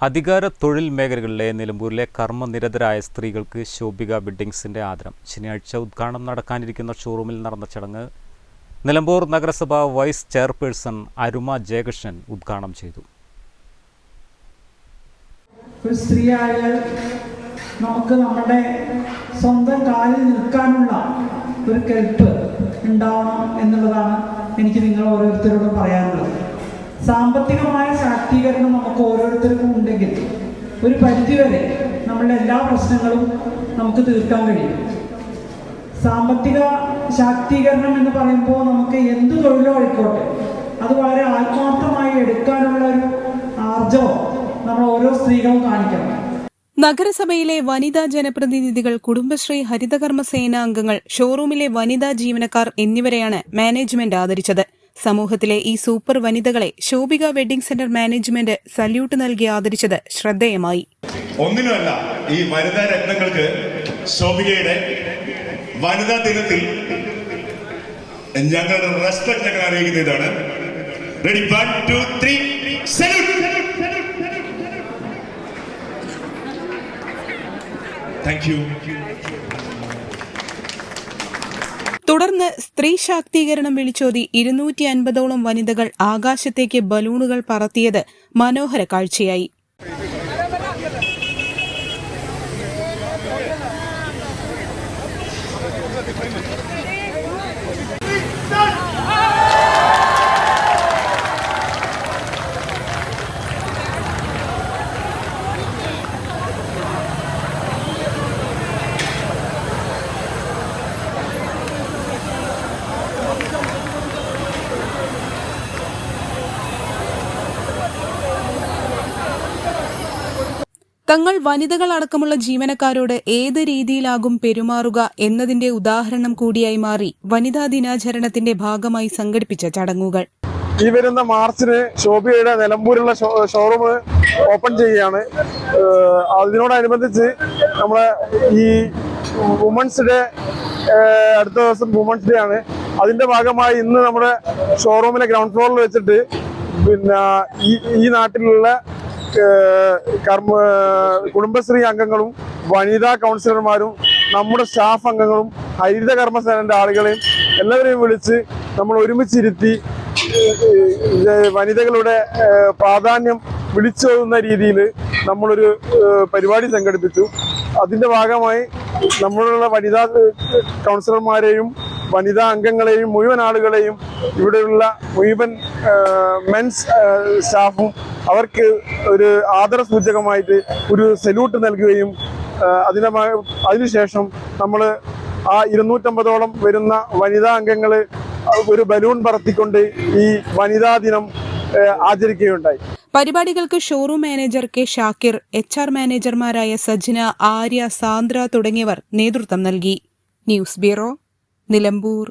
അധികാര തൊഴിൽ മേഖലകളിലെ നിലമ്പൂരിലെ കർമ്മനിരതരായ സ്ത്രീകൾക്ക് ശോഭിക വെഡ്ഡിങ്സിന്റെ ആദരം. ശനിയാഴ്ച ഉദ്ഘാടനം നടക്കാനിരിക്കുന്ന ഷോറൂമിൽ നടന്ന ചടങ്ങ് നിലമ്പൂർ നഗരസഭ വൈസ് ചെയർപേഴ്സൺ അരുമ ജയകൃഷ്ണൻ ഉദ്ഘാടനം ചെയ്തു. ഒരു സ്ത്രീയായാൽ നമുക്ക് നമ്മുടെ സ്വന്തം കാലിൽ നിൽക്കാനുള്ള ഒരു കെൽപ്പ് ഉണ്ടാവണം എന്നുള്ളതാണ് എനിക്ക് നിങ്ങൾ ഓരോരുത്തരോടും പറയാനുള്ളത്. സാമ്പത്തികമായ ശാക്തീകരണം നമുക്ക് ഓരോരുത്തർക്കും ഉണ്ടെങ്കിൽ ഒരു പരിധിവരെ നമ്മളുടെ എല്ലാ പ്രശ്നങ്ങളും നമുക്ക് തീർക്കാൻ കഴിയും. സാമ്പത്തിക ശാക്തീകരണം എന്ന് പറയുമ്പോൾ നമുക്ക് എന്ത് തൊഴിലോ ആയിക്കോട്ടെ അത് വളരെ ആത്മാർത്ഥമായി എടുക്കാനുള്ള ഒരു ആർജവം നമ്മൾ ഓരോ സ്ത്രീകളും കാണിക്കണം. നഗരസഭയിലെ വനിതാ ജനപ്രതിനിധികൾ, കുടുംബശ്രീ, ഹരിതകർമ്മ സേന അംഗങ്ങൾ, ഷോറൂമിലെ വനിതാ ജീവനക്കാർ എന്നിവരെയാണ് മാനേജ്മെന്റ് ആദരിച്ചത്. സമൂഹത്തിലെ ഈ സൂപ്പർ വനിതകളെ Shobhika wedding centre management salute നൽകി ആദരിച്ചത് ശ്രദ്ധേയമായി. ഒന്നിനുമല്ല, ഈ വനിതാ രത്നങ്ങൾക്ക് ശോഭികയുടെ വനിതാ ദിനത്തിൽ ഞങ്ങളുടെ റെസ്പെക്ട് ഞങ്ങൾ അറിയിക്കുന്നതാണ്. Ready, 1, 2, 3, salute. Thank you. തുടർന്ന് സ്ത്രീ ശാക്തീകരണം വിളിച്ചോതി 250ഓളം വനിതകൾ ആകാശത്തേക്ക് ബലൂണുകൾ പറത്തിയത് മനോഹര കാഴ്ചയായി. തങ്ങൾ വനിതകളടക്കമുള്ള ജീവനക്കാരോട് ഏത് രീതിയിലാകും പെരുമാറുക എന്നതിന്റെ ഉദാഹരണം കൂടിയായി മാറി വനിതാ ദിനാചരണത്തിന്റെ ഭാഗമായി സംഘടിപ്പിച്ച ചടങ്ങുകൾ. ഈ വരുന്ന മാർച്ചിന് ശോഭികയുടെ നിലമ്പൂരുള്ള ഷോറൂം ഓപ്പൺ ചെയ്യുകയാണ്. അതിനോടനുബന്ധിച്ച് നമ്മളെ ഈ വുമൻസ് ഡേ, അടുത്ത ദിവസം വുമൻസ് ഡേ ആണ്. അതിന്റെ ഭാഗമായി ഇന്ന് നമ്മുടെ ഷോറൂമിലെ ഗ്രൗണ്ട് ഫ്ലോറിൽ വെച്ചിട്ട് ഈ നാട്ടിലുള്ള കുടുംബശ്രീ അംഗങ്ങളും വനിതാ കൗൺസിലർമാരും നമ്മുടെ സ്റ്റാഫ് അംഗങ്ങളും ഹരിത കർമ്മസേനയുടെ ആളുകളെയും എല്ലാവരെയും വിളിച്ച് നമ്മൾ ഒരുമിച്ചിരുത്തി വനിതകളുടെ പ്രാധാന്യം വിളിച്ചോതുന്ന രീതിയിൽ നമ്മളൊരു പരിപാടി സംഘടിപ്പിച്ചു. അതിന്റെ ഭാഗമായി നമ്മളുള്ള വനിതാ കൗൺസിലർമാരെയും വനിതാ അംഗങ്ങളെയും മുഴുവൻ ആളുകളെയും ഇവിടെയുള്ള മുഴുവൻ മെൻസ് സ്റ്റാഫും അവർക്ക് ഒരു ആദര സൂചകമായിട്ട് ഒരു സല്യൂട്ട് നൽകുകയും അതിനുശേഷം നമ്മൾ ആ 250ഓളം വരുന്ന വനിതാ അംഗങ്ങൾ ഒരു ബലൂൺ പറത്തിക്കൊണ്ട് ഈ വനിതാ ദിനം ആചരിക്കുകയുണ്ടായി. പരിപാടികൾക്ക് showroom manager K Shakir, HR മാനേജർമാരായ സജ്ന, ആര്യ, സാന്ദ്ര തുടങ്ങിയവർ നേതൃത്വം നൽകി. News bureau, Nilambur.